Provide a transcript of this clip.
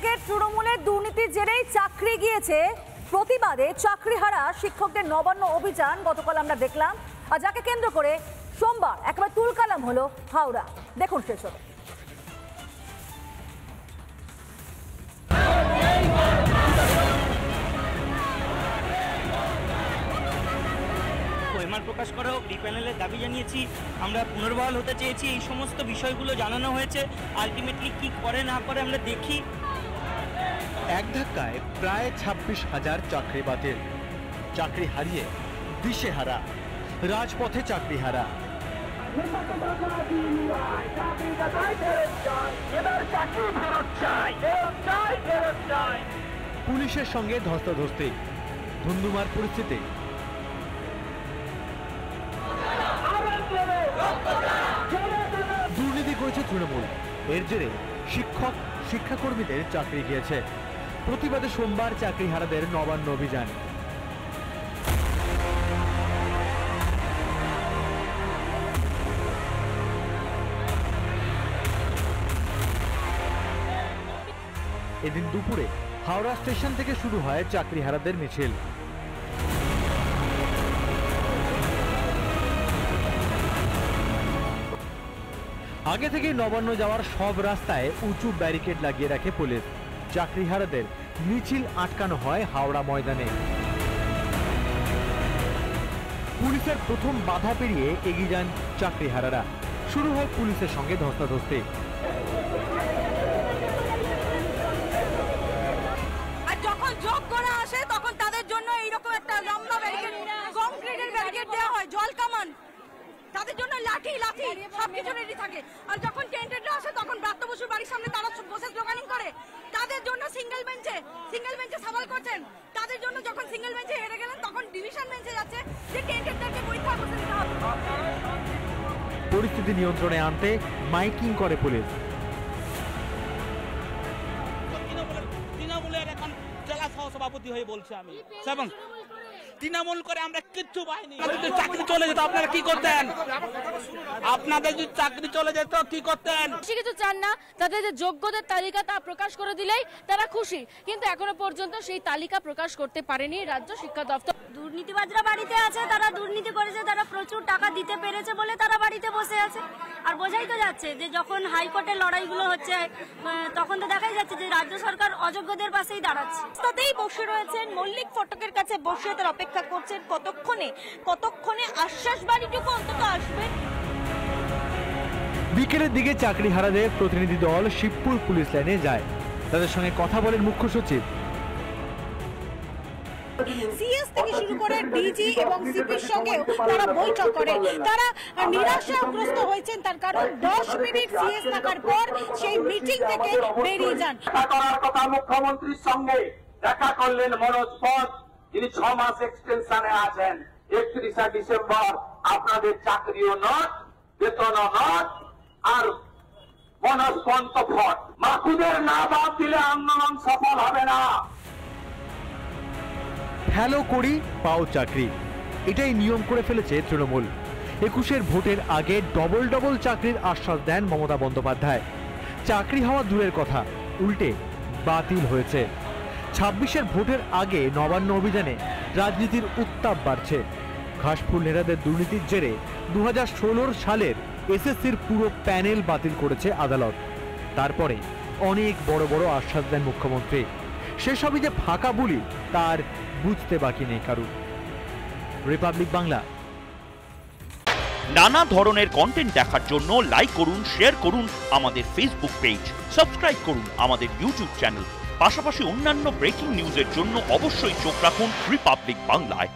থেকে তৃণমূলের দুর্নীতির জেরেই চাকরি গিয়েছে, প্রতিবাদে চাকরিহারা শিক্ষকদের নবান্ন অভিযান গতকাল আমরা দেখলাম, আর যাকে কেন্দ্র করে সোমবার একেবারে তুলকালাম হলো হাওড়া। দেখুন সে ছবি। প্রকাশ করা হোক, ডি প্যানেলের দাবি জানিয়েছি, আমরা পুনর্বহাল হতে চেয়েছি, এই সমস্ত বিষয়গুলো জানানো হয়েছে। আলটিমেটলি কি করে না করে আমরা দেখি। এক ধাক্কায় প্রায় 26,000 চাকরি বাতিল, চাকরি হারিয়ে দিশেহারা, রাজপথে চাকরি হারা। পুলিশের সঙ্গে ধস্তাধস্তি, ধুন্ধুমার পরিস্থিতি। দুর্নীতি করেছে তৃণমূল, এর জেরে শিক্ষক শিক্ষাকর্মীদের চাকরি গিয়েছে। প্রতিবাদে সোমবার চাকরিহারাদের নবান্ন অভিযান। এদিন দুপুরে হাওড়া স্টেশন থেকে শুরু হয় চাকরিহারাদের মিছিল। আগে থেকে নবান্ন যাওয়ার সব রাস্তায় উঁচু ব্যারিকেড লাগিয়ে রাখে পুলিশ। চাকরিহারাদের মিছিল আটকানো হয় হাওড়া ময়দানে। পুলিশের প্রথম বাধা পেরিয়ে এগিয়ে যান চাকরিহারারা। শুরু হয় পুলিশের সঙ্গে ধস্তাধস্তি। আর যখন যোগ করা আসে তখন তাদের জন্য এইরকম একটা লম্বা ব্যারিকেড, কংক্রিটের ব্যারিকেড দেওয়া হয়, জল কামান, তাদের জন্য লাঠি লাঠি সবকিছু রেডি থাকে। আর যখন টেন্টেড আসে তখন ব্রাত্য বসুর বাড়ির সামনে তারা বসে জোগানিং করে, তাদের জন্য সিঙ্গেল বেঞ্চে সওয়াল করছেন। তাদের জন্য যখন সিঙ্গেল বেঞ্চে হেরে গেলেন তখন ডিভিশন বেঞ্চে যাচ্ছে যে টেন্টেডদেরকে পরীক্ষা বসে দিতে হবে। পরিস্থিতি নিয়ন্ত্রণে আনতে মাইকিং করে পুলিশ। তৃণমূলের এখন জেলা সহসভাপতি হয়ে বলছে আমি, এবং তৃণমূল করে আমরা কিচ্ছু পাইনি। চাকরি চলে যেত আপনারা কি করতেন? আপনাদের যদি চাকরি চলে যেত কি করতেন? কিছু চান না, তাদের যে যোগ্যদের তালিকা তা প্রকাশ করে দিলেই তারা খুশি, কিন্তু এখনো পর্যন্ত সেই তালিকা প্রকাশ করতে পারেনি রাজ্য শিক্ষা দপ্তর। দুর্নীতিবাজরা বাড়িতে আছে, তারা দুর্নীতি করেছে, তারা প্রচুর টাকা দিতে পেরেছে বলে তারা বাড়িতে বসে আছে। আর বোঝাই তো যাচ্ছে যে যখন হাইকোর্টের লড়াইগুলো হচ্ছে তখন তো দেখাই যাচ্ছে যে রাজ্য সরকার অযোগ্যদের পাশেই দাঁড়াচ্ছে। তাতেই বসে রয়েছেন, মল্লিক ফটকের কাছে বসে তার অপেক্ষা করছেন কতক্ষণে আশ্বাস বাড়িটুকু অন্তত আসবে। বিকেলের দিকে চাকরিহারাদের প্রতিনিধি দল শিবপুর পুলিশ লাইনে যায়। তাদের সঙ্গে কথা বলেন মুখ্য সচিব। সিএস থেকে শুরু করে ডিজি এবং সিপির সঙ্গেও তারা বৈঠক করে। তারা নিরাশাগ্রস্ত হয়েছেন, তার কারণ 10 মিনিট সিএস থাকার পর সেই মিটিং থেকে বেরিয়ে যান। করার কথা মুখ্যমন্ত্রীর সঙ্গে দেখা করলেন মনোজ পথ, যিনি 6 মাস এক্সটেনশনে আছেন। 31 ডিসেম্বর আপনাদের চাকরিও নট, বেতনও নট, আর মনোজ পন্থ ফট। মাকুদের না বাদ দিলে আন্দোলন সফল হবে না। হ্যালো করি পাও চাকরি, এটাই নিয়ম করে ফেলেছে তৃণমূল। 21-এর ভোটের আগে ডবল চাকরির আশ্বাস দেন মমতা বন্দ্যোপাধ্যায়। চাকরি হওয়া দূরের কথা, উল্টে বাতিল হয়েছে। 26-এর ভোটের আগে নবান্ন অভিযানে রাজনীতির উত্তাপ বাড়ছে। ঘাসফুল নেতাদের দুর্নীতির জেরে 2016 সালের এসএসসির পুরো প্যানেল বাতিল করেছে আদালত। তারপরে অনেক বড় আশ্বাস দেন মুখ্যমন্ত্রী। সেসবই যে ফাঁকা বুলি তার বুঝতে বাকি নেই কারু। রিপাবলিক বাংলা। নানা ধরনের কন্টেন্ট দেখার জন্য লাইক করুন, শেয়ার করুন আমাদের ফেসবুক পেজ, সাবস্ক্রাইব করুন আমাদের ইউটিউব চ্যানেল। পাশাপাশি অন্যান্য ব্রেকিং নিউজের জন্য অবশ্যই চোখ রাখুন রিপাবলিক বাংলায়।